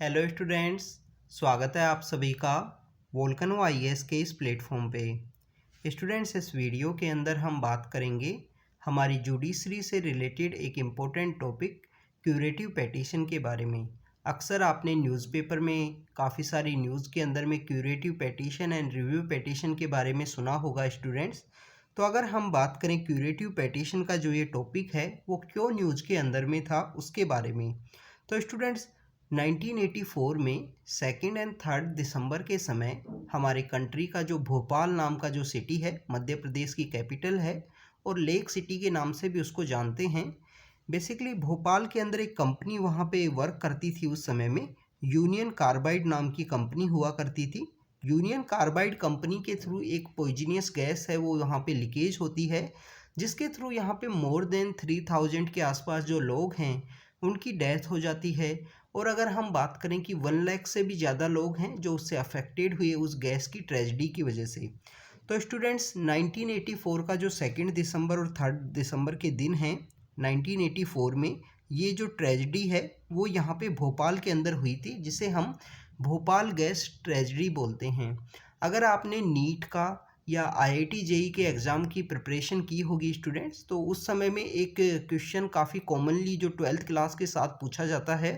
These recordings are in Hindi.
हेलो स्टूडेंट्स, स्वागत है आप सभी का वोल्केनो आईएएस के इस प्लेटफॉर्म पे। स्टूडेंट्स, इस वीडियो के अंदर हम बात करेंगे हमारी जुडिशरी से रिलेटेड एक इम्पोर्टेंट टॉपिक क्यूरेटिव पेटिशन के बारे में। अक्सर आपने न्यूज़पेपर में काफ़ी सारी न्यूज़ के अंदर में curative petition and review petition के बारे में सुना होगा स्टूडेंट्स। तो अगर हम बात करें क्यूरेटिव पेटिशन का जो ये टॉपिक है वो क्यों न्यूज़ के अंदर में था उसके बारे में, तो स्टूडेंट्स 1984 में 2 एंड 3 दिसंबर के समय हमारे कंट्री का जो भोपाल नाम का जो सिटी है, मध्य प्रदेश की कैपिटल है और लेक सिटी के नाम से भी उसको जानते हैं। बेसिकली भोपाल के अंदर एक कंपनी वहाँ पे वर्क करती थी उस समय में। यूनियन कार्बाइड नाम की कंपनी हुआ करती थी। यूनियन कार्बाइड कंपनी के थ्रू एक पॉइजनियस गैस है वो यहाँ पे लीकेज होती है, जिसके थ्रू यहाँ पे मोर देन 3000 के आसपास जो लोग हैं उनकी डेथ हो जाती है। और अगर हम बात करें कि 1 लाख से भी ज़्यादा लोग हैं जो उससे अफेक्टेड हुए उस गैस की ट्रेजेडी की वजह से। तो स्टूडेंट्स 1984 का जो 2 दिसंबर और 3 दिसंबर के दिन हैं 1984 में, ये जो ट्रेजेडी है वो यहाँ पे भोपाल के अंदर हुई थी, जिसे हम भोपाल गैस ट्रेजेडी बोलते हैं। अगर आपने नीट का या आईआईटी जेई के एग्ज़ाम की प्रिपरेशन की होगी स्टूडेंट्स, तो उस समय में एक क्वेश्चन काफ़ी कॉमनली जो 12th क्लास के साथ पूछा जाता है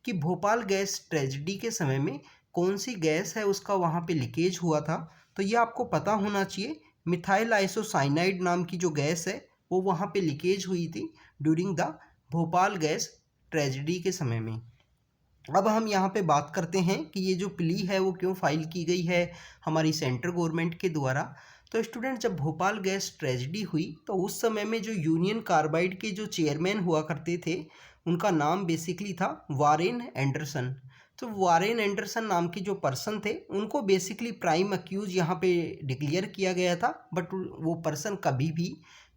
कि भोपाल गैस ट्रेजेडी के समय में कौन सी गैस है उसका वहाँ पे लीकेज हुआ था। तो ये आपको पता होना चाहिए, मिथाइल आइसोसाइनाइड नाम की जो गैस है वो वहाँ पे लीकेज हुई थी during the Bhopal gas tragedy के समय में। अब हम यहाँ पे बात करते हैं कि ये जो प्ली है वो क्यों फाइल की गई है हमारी सेंट्रल गवर्नमेंट के द्वारा। तो स्टूडेंट, जब भोपाल गैस ट्रेजेडी हुई तो उस समय में जो यूनियन कार्बाइड के जो चेयरमैन हुआ करते थे उनका नाम बेसिकली था वारेन एंडरसन। तो वारेन एंडरसन नाम के जो पर्सन थे उनको बेसिकली प्राइम अक्यूज यहाँ पे डिक्लेयर किया गया था, बट वो पर्सन कभी भी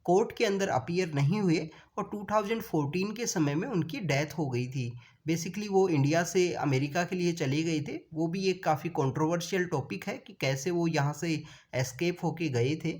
कोर्ट के अंदर अपीयर नहीं हुए और 2014 के समय में उनकी डेथ हो गई थी। बेसिकली वो इंडिया से अमेरिका के लिए चले गए थे। वो भी एक काफ़ी कंट्रोवर्शियल टॉपिक है कि कैसे वो यहाँ से एस्केप होके गए थे।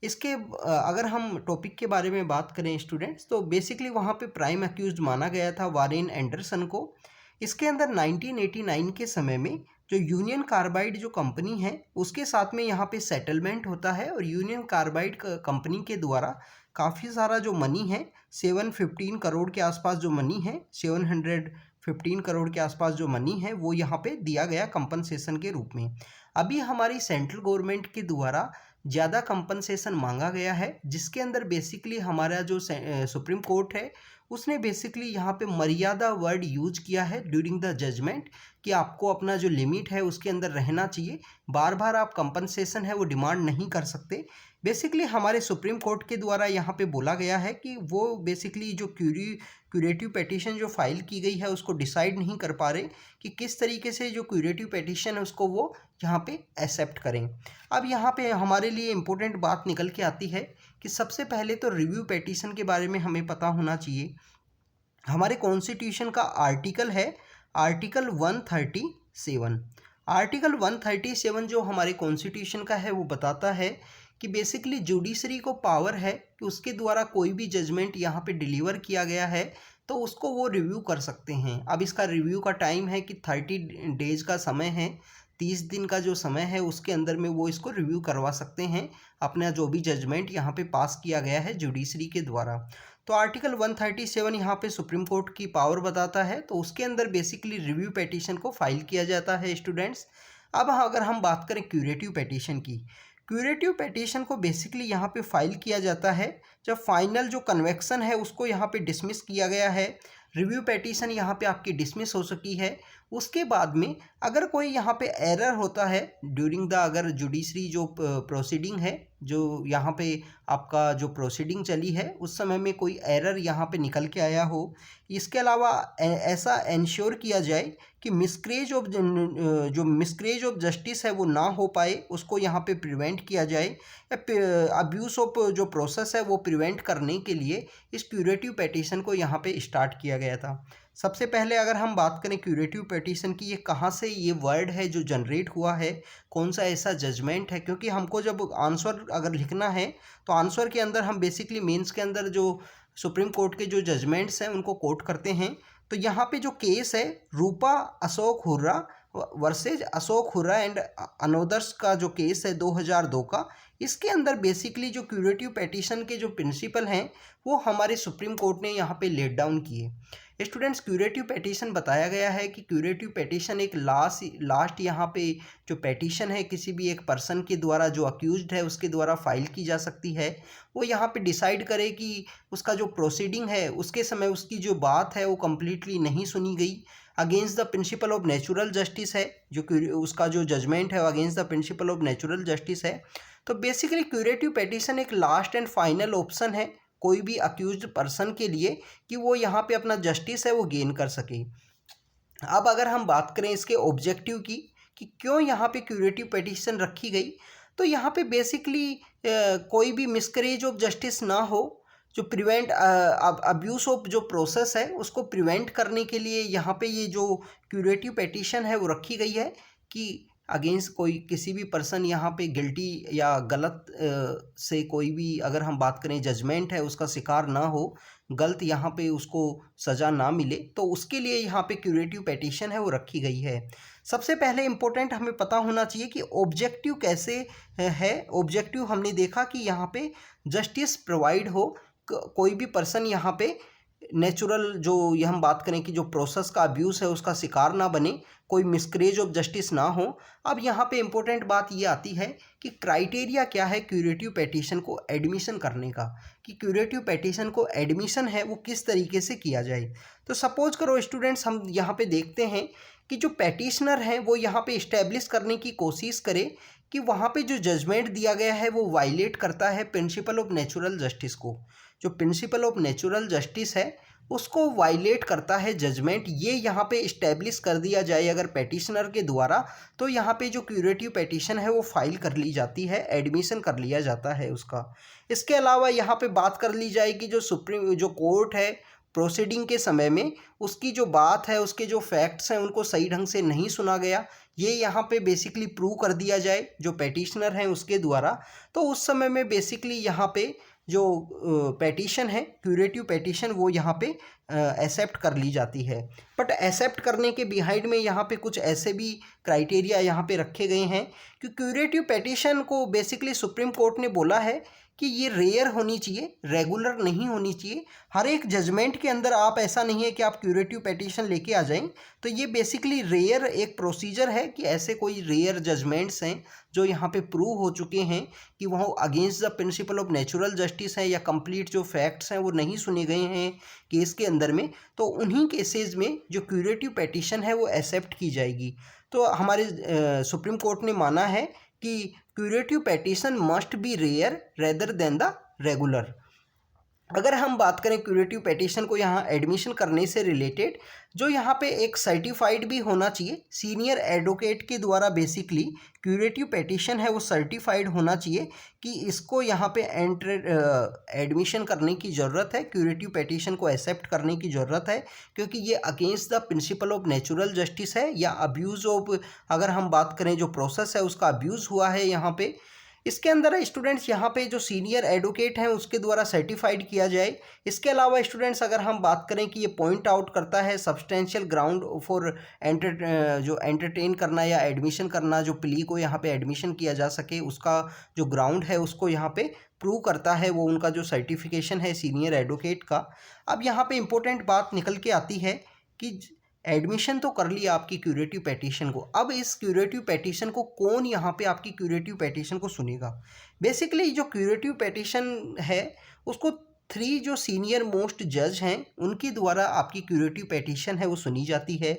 इसके अगर हम टॉपिक के बारे में बात करें स्टूडेंट्स, तो बेसिकली वहाँ पे प्राइम अक्यूज्ड माना गया था वारेन एंडरसन को। इसके अंदर 1989 के समय में जो यूनियन कार्बाइड जो कंपनी है उसके साथ में यहाँ पे सेटलमेंट होता है और यूनियन कार्बाइड कंपनी के द्वारा काफ़ी सारा जो मनी है 715 करोड़ के आसपास जो मनी है 715 करोड़ के आसपास जो मनी है वो यहाँ पे दिया गया कंपनसेशन के रूप में। अभी हमारी सेंट्रल गवर्नमेंट के द्वारा ज़्यादा कंपनसेशन मांगा गया है, जिसके अंदर बेसिकली हमारा जो सुप्रीम कोर्ट है उसने बेसिकली यहाँ पे मर्यादा वर्ड यूज किया है ड्यूरिंग द जजमेंट कि आपको अपना जो लिमिट है उसके अंदर रहना चाहिए। बार बार आप कंपनसेशन है वो डिमांड नहीं कर सकते। बेसिकली हमारे सुप्रीम कोर्ट के द्वारा यहाँ पे बोला गया है कि वो बेसिकली जो क्यूरेटिव पेटिशन जो फाइल की गई है उसको डिसाइड नहीं कर पा रहे कि किस तरीके से जो क्यूरेटिव पेटिशन है उसको वो यहाँ पे एक्सेप्ट करें। अब यहाँ पे हमारे लिए इम्पोर्टेंट बात निकल के आती है कि सबसे पहले तो रिव्यू पेटिशन के बारे में हमें पता होना चाहिए। हमारे कॉन्स्टिट्यूशन का आर्टिकल है आर्टिकल 137। आर्टिकल 137 जो हमारे कॉन्स्टिट्यूशन का है वो बताता है कि बेसिकली जुडिशरी को पावर है कि उसके द्वारा कोई भी जजमेंट यहाँ पे डिलीवर किया गया है तो उसको वो रिव्यू कर सकते हैं। अब इसका रिव्यू का टाइम है कि 30 डेज का समय है, 30 दिन का जो समय है उसके अंदर में वो इसको रिव्यू करवा सकते हैं अपना जो भी जजमेंट यहाँ पे पास किया गया है जुडिशरी के द्वारा। तो आर्टिकल 137 यहाँ पे सुप्रीम कोर्ट की पावर बताता है, तो उसके अंदर बेसिकली रिव्यू पेटिशन को फाइल किया जाता है स्टूडेंट्स। अब अगर हम बात करें क्यूरेटिव पेटिशन की, क्यूरेटिव पेटिशन को बेसिकली यहाँ पे फाइल किया जाता है जब फाइनल जो कन्वेक्शन है उसको यहाँ पे डिसमिस किया गया है, रिव्यू पेटिशन यहाँ पे आपकी डिसमिस हो सकी है। उसके बाद में अगर कोई यहाँ पे एरर होता है ड्यूरिंग द अगर जुडिशरी जो प्रोसीडिंग है, जो यहाँ पे आपका जो प्रोसीडिंग चली है उस समय में कोई एरर यहाँ पे निकल के आया हो, इसके अलावा ऐसा इंश्योर किया जाए कि जो मिसक्रेज ऑफ जस्टिस है वो ना हो पाए, उसको यहाँ पे प्रिवेंट किया जाए या अब्यूज़ ऑफ जो प्रोसेस है वो प्रिवेंट करने के लिए इस क्यूरेटिव पेटिशन को यहाँ पे स्टार्ट किया गया था। सबसे पहले अगर हम बात करें क्यूरेटिव पेटिशन की, ये कहाँ से ये वर्ड है जो जनरेट हुआ है, कौन सा ऐसा जजमेंट है, क्योंकि हमको जब आंसर अगर लिखना है तो आंसर के अंदर हम बेसिकली मेंस के अंदर जो सुप्रीम कोर्ट के जो जजमेंट्स हैं उनको कोट करते हैं। तो यहाँ पे जो केस है Rupa Ashok Hurra versus Ashok Hurra and others का जो केस है 2002 का, इसके अंदर बेसिकली जो क्यूरेटिव पेटिशन के जो प्रिंसिपल हैं वो हमारे सुप्रीम कोर्ट ने यहाँ पे लेट डाउन किए। स्टूडेंट्स, क्यूरेटिव पेटिशन बताया गया है कि क्यूरेटिव पेटिशन एक लास्ट यहाँ पे जो पेटिशन है किसी भी एक पर्सन के द्वारा जो अक्यूज्ड है उसके द्वारा फाइल की जा सकती है। वो यहाँ पे डिसाइड करे कि उसका जो प्रोसीडिंग है उसके समय उसकी जो बात है वो कम्प्लीटली नहीं सुनी गई, against the principle of natural justice है, जो उसका जो जजमेंट है वो against the principle of natural justice है। तो बेसिकली क्यूरेटिव पेटिशन एक लास्ट एंड फाइनल ऑप्शन है कोई भी अक्यूज्ड पर्सन के लिए कि वो यहाँ पे अपना जस्टिस है वो गेन कर सके। अब अगर हम बात करें इसके ऑब्जेक्टिव की कि क्यों यहाँ पे क्यूरेटिव पेटिशन रखी गई, तो यहाँ पे बेसिकली कोई भी मिसकरेज ऑफ जस्टिस ना हो, जो प्रिवेंट अब्यूज़ ऑफ जो प्रोसेस है उसको प्रिवेंट करने के लिए यहाँ पे ये जो क्यूरेटिव पेटिशन है वो रखी गई है कि अगेंस्ट कोई किसी भी पर्सन यहाँ पे गिल्टी या गलत से कोई भी अगर हम बात करें जजमेंट है उसका शिकार ना हो, गलत यहाँ पे उसको सज़ा ना मिले, तो उसके लिए यहाँ पे क्यूरेटिव पेटिशन है वो रखी गई है। सबसे पहले इम्पोर्टेंट हमें पता होना चाहिए कि ऑब्जेक्टिव कैसे है। ऑब्जेक्टिव हमने देखा कि यहाँ पे जस्टिस प्रोवाइड हो, कोई भी पर्सन यहाँ पे नेचुरल जो ये हम बात करें कि जो प्रोसेस का अब्यूज़ है उसका शिकार ना बने, कोई मिसक्रेज ऑफ जस्टिस ना हो। अब यहाँ पे इम्पोर्टेंट बात ये आती है कि क्राइटेरिया क्या है क्यूरेटिव पेटिशन को एडमिशन करने का, कि क्यूरेटिव पेटिशन को एडमिशन है वो किस तरीके से किया जाए। तो सपोज करो स्टूडेंट्स, हम यहाँ पे देखते हैं कि जो पेटिशनर है वो यहाँ पे इस्टेब्लिश करने की कोशिश करे कि वहाँ पे जो जजमेंट दिया गया है वो वायलेट करता है प्रिंसिपल ऑफ नेचुरल जस्टिस को, जो प्रिंसिपल ऑफ नेचुरल जस्टिस है उसको वायलेट करता है जजमेंट, ये यहाँ पे इस्टेब्लिश कर दिया जाए अगर पेटिशनर के द्वारा, तो यहाँ पे जो क्यूरेटिव पेटिशन है वो फाइल कर ली जाती है, एडमिशन कर लिया जाता है उसका। इसके अलावा यहाँ पे बात कर ली जाए कि जो कोर्ट है प्रोसीडिंग के समय में उसकी जो बात है उसके जो फैक्ट्स हैं उनको सही ढंग से नहीं सुना गया, ये यहाँ पे बेसिकली प्रूव कर दिया जाए जो पेटिशनर हैं उसके द्वारा, तो उस समय में बेसिकली यहाँ पे जो पेटिशन है क्यूरेटिव पेटिशन वो यहाँ पे एक्सेप्ट कर ली जाती है। बट एक्सेप्ट करने के बिहाइंड में यहाँ पे कुछ ऐसे भी क्राइटेरिया यहाँ पे रखे गए हैं कि क्यूरेटिव पेटिशन को बेसिकली सुप्रीम कोर्ट ने बोला है कि ये रेयर होनी चाहिए, रेगुलर नहीं होनी चाहिए। हर एक जजमेंट के अंदर आप ऐसा नहीं है कि आप क्यूरेटिव पेटिशन लेके आ जाएं, तो ये बेसिकली रेयर एक प्रोसीजर है कि ऐसे कोई रेयर जजमेंट्स हैं जो यहाँ पे प्रूव हो चुके हैं कि वह against the principle of natural justice है या कंप्लीट जो फैक्ट्स हैं वो नहीं सुने गए हैं केस के अंदर में, तो उन्हीं केसेस में जो क्यूरेटिव पेटिशन है वो एक्सेप्ट की जाएगी। तो हमारे सुप्रीम कोर्ट ने माना है कि curative petition must be rare rather than the regular. अगर हम बात करें क्यूरेटिव पेटिशन को यहाँ एडमिशन करने से रिलेटेड, जो यहाँ पे एक सर्टिफाइड भी होना चाहिए सीनियर एडवोकेट के द्वारा, बेसिकली क्यूरेटिव पेटिशन है वो सर्टिफाइड होना चाहिए कि इसको यहाँ पे एडमिशन करने की ज़रूरत है, क्यूरेटिव पेटिशन को एक्सेप्ट करने की ज़रूरत है, क्योंकि ये against the principle of natural justice है या अब्यूज़ ऑफ, अगर हम बात करें जो प्रोसेस है उसका अब्यूज़ हुआ है यहाँ पे। इसके अंदर स्टूडेंट्स यहाँ पे जो सीनियर एडवोकेट हैं उसके द्वारा सर्टिफाइड किया जाए। इसके अलावा स्टूडेंट्स अगर हम बात करें कि ये पॉइंट आउट करता है सब्सटेंशियल ग्राउंड फॉर जो एंटरटेन करना या एडमिशन करना, जो प्ली को यहाँ पे एडमिशन किया जा सके उसका जो ग्राउंड है उसको यहाँ पे प्रूव करता है वो उनका जो सर्टिफिकेशन है सीनियर एडवोकेट का। अब यहाँ पे इम्पोर्टेंट बात निकल के आती है कि एडमिशन तो कर लिया आपकी क्यूरेटिव पेटिशन को, अब इस क्यूरेटिव पेटिशन को कौन यहाँ पे आपकी क्यूरेटिव पेटिशन को सुनेगा। बेसिकली जो क्यूरेटिव पेटिशन है उसको 3 जो सीनियर मोस्ट जज हैं उनके द्वारा आपकी क्यूरेटिव पेटिशन है वो सुनी जाती है।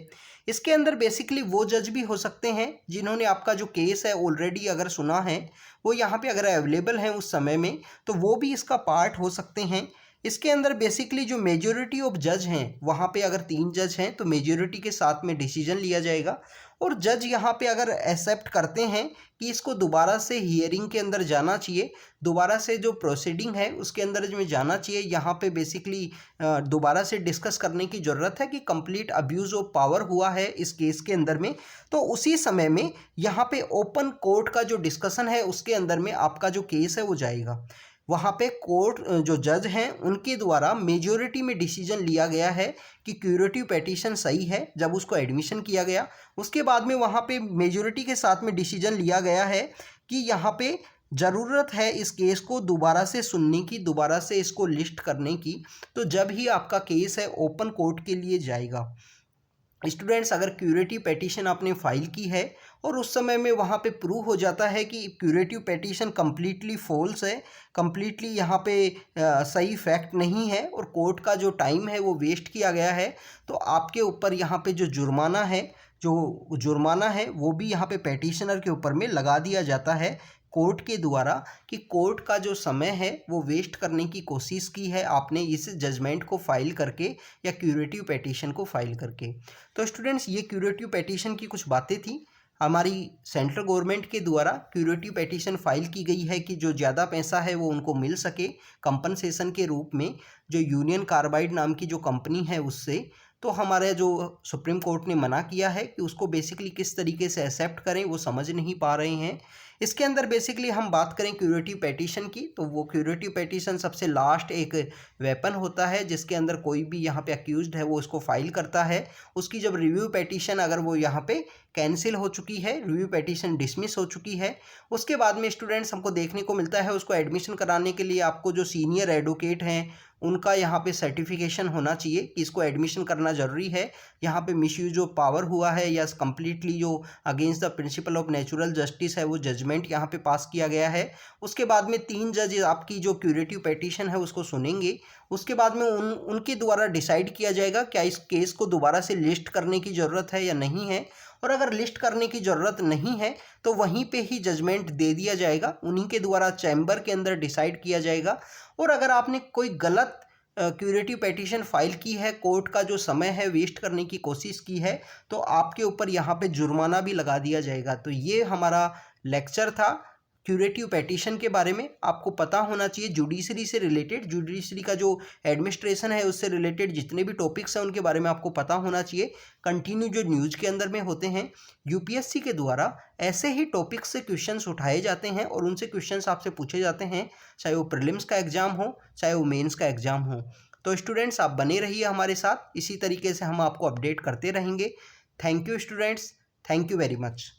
इसके अंदर बेसिकली वो जज भी हो सकते हैं जिन्होंने आपका जो केस है ऑलरेडी अगर सुना है, वो यहाँ पे अगर अवेलेबल हैं उस समय में, तो वो भी इसका पार्ट हो सकते हैं। इसके अंदर बेसिकली जो मेजॉरिटी ऑफ जज हैं वहाँ पे अगर 3 जज हैं तो मेजॉरिटी के साथ में डिसीजन लिया जाएगा, और जज यहाँ पे अगर एक्सेप्ट करते हैं कि इसको दोबारा से हियरिंग के अंदर जाना चाहिए, दोबारा से जो प्रोसीडिंग है उसके अंदर जो जाना चाहिए, यहाँ पे बेसिकली दोबारा से डिस्कस करने की ज़रूरत है कि कंप्लीट अब्यूज़ ऑफ पावर हुआ है इस केस के अंदर में, तो उसी समय में यहाँ पे ओपन कोर्ट का जो डिस्कशन है उसके अंदर में आपका जो केस है वो जाएगा। वहाँ पे कोर्ट जो जज हैं उनके द्वारा मेजॉरिटी में डिसीजन लिया गया है कि क्यूरेटिव पेटिशन सही है। जब उसको एडमिशन किया गया उसके बाद में वहाँ पे मेजॉरिटी के साथ में डिसीजन लिया गया है कि यहाँ पे ज़रूरत है इस केस को दोबारा से सुनने की, दोबारा से इसको लिस्ट करने की। तो जब ही आपका केस है ओपन कोर्ट के लिए जाएगा। स्टूडेंट्स, अगर क्यूरेटिव पेटिशन आपने फाइल की है और उस समय में वहाँ पे प्रूव हो जाता है कि क्यूरेटिव पेटिशन कम्प्लीटली फॉल्स है, कम्प्लीटली यहाँ पे सही फैक्ट नहीं है और कोर्ट का जो टाइम है वो वेस्ट किया गया है, तो आपके ऊपर यहाँ पे जो जुर्माना है वो भी यहाँ पे पेटिशनर के ऊपर में लगा दिया जाता है कोर्ट के द्वारा कि कोर्ट का जो समय है वो वेस्ट करने की कोशिश की है आपने इस जजमेंट को फाइल करके या क्यूरेटिव पेटिशन को फाइल करके। तो स्टूडेंट्स, ये क्यूरेटिव पेटिशन की कुछ बातें थी। हमारी सेंट्रल गवर्नमेंट के द्वारा क्यूरेटिव पेटिशन फाइल की गई है कि जो ज़्यादा पैसा है वो उनको मिल सके कंपनसेशन के रूप में, जो यूनियन कार्बाइड नाम की जो कंपनी है उससे। तो हमारे जो सुप्रीम कोर्ट ने मना किया है कि उसको बेसिकली किस तरीके से एक्सेप्ट करें वो समझ नहीं पा रहे हैं। इसके अंदर बेसिकली हम बात करें क्यूरेटिव पेटिशन की, तो वो क्यूरेटिव पेटिशन सबसे लास्ट एक वेपन होता है जिसके अंदर कोई भी यहाँ पे अक्यूज्ड है वो उसको फाइल करता है। उसकी जब रिव्यू पेटिशन अगर वो यहाँ पे कैंसिल हो चुकी है, रिव्यू पेटिशन डिसमिस हो चुकी है, उसके बाद में स्टूडेंट्स हमको देखने को मिलता है उसको एडमिशन कराने के लिए आपको जो सीनियर एडवोकेट हैं उनका यहाँ पे सर्टिफिकेशन होना चाहिए कि इसको एडमिशन करना ज़रूरी है। यहाँ पे मिसयूज ऑफ पावर हुआ है या कम्प्लीटली जो against the principle of natural justice है वो जजमेंट यहाँ पे पास किया गया है। उसके बाद में 3 जज आपकी जो क्यूरेटिव पेटिशन है उसको सुनेंगे। उसके बाद में उनके द्वारा डिसाइड किया जाएगा क्या इस केस को दोबारा से लिस्ट करने की ज़रूरत है या नहीं है, और अगर लिस्ट करने की ज़रूरत नहीं है तो वहीं पे ही जजमेंट दे दिया जाएगा, उन्हीं के द्वारा चैम्बर के अंदर डिसाइड किया जाएगा। और अगर आपने कोई गलत क्यूरेटिव पेटिशन फाइल की है, कोर्ट का जो समय है वेस्ट करने की कोशिश की है, तो आपके ऊपर यहाँ पे जुर्माना भी लगा दिया जाएगा। तो ये हमारा लेक्चर था क्यूरेटिव पेटिशन के बारे में। आपको पता होना चाहिए जुडिशरी से रिलेटेड, जुडिशरी का जो एडमिनिस्ट्रेशन है उससे रिलेटेड जितने भी टॉपिक्स हैं उनके बारे में आपको पता होना चाहिए। कंटिन्यू जो न्यूज़ के अंदर में होते हैं, यूपीएससी के द्वारा ऐसे ही टॉपिक्स से क्वेश्चंस उठाए जाते हैं और उनसे क्वेश्चंस आपसे पूछे जाते हैं, चाहे वो प्रीलिम्स का एग्ज़ाम हो चाहे वो मेंस का एग्ज़ाम हो। तो स्टूडेंट्स, आप बने रहिए हमारे साथ, इसी तरीके से हम आपको अपडेट करते रहेंगे। Thank you students, thank you very much.